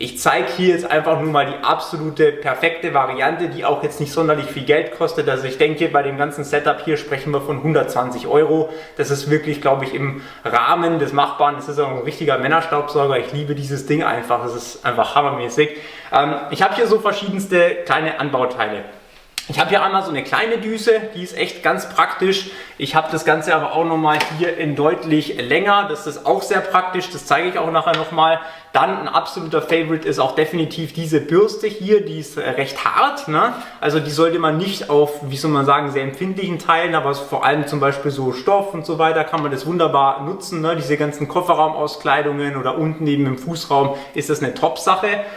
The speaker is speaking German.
Ich zeige hier jetzt einfach nur mal die absolute perfekte Variante, die auch jetzt nicht sonderlich viel Geld kostet. Also ich denke, bei dem ganzen Setup hier sprechen wir von 120 Euro. Das ist wirklich, glaube ich, im Rahmen des Machbaren. Das ist auch ein richtiger Männerstaubsauger. Ich liebe dieses Ding einfach. Das ist einfach hammermäßig. Ich habe hier so verschiedenste kleine Anbauteile. Ich habe hier einmal so eine kleine Düse, die ist echt ganz praktisch. Ich habe das Ganze aber auch nochmal hier in deutlich länger. Das ist auch sehr praktisch, das zeige ich auch nachher nochmal. Dann ein absoluter Favorite ist auch definitiv diese Bürste hier, die ist recht hart. Ne? Also die sollte man nicht auf, wie soll man sagen, sehr empfindlichen Teilen, aber vor allem zum Beispiel so Stoff und so weiter kann man das wunderbar nutzen. Ne? Diese ganzen Kofferraumauskleidungen oder unten neben im Fußraum ist das eine Top-Sache.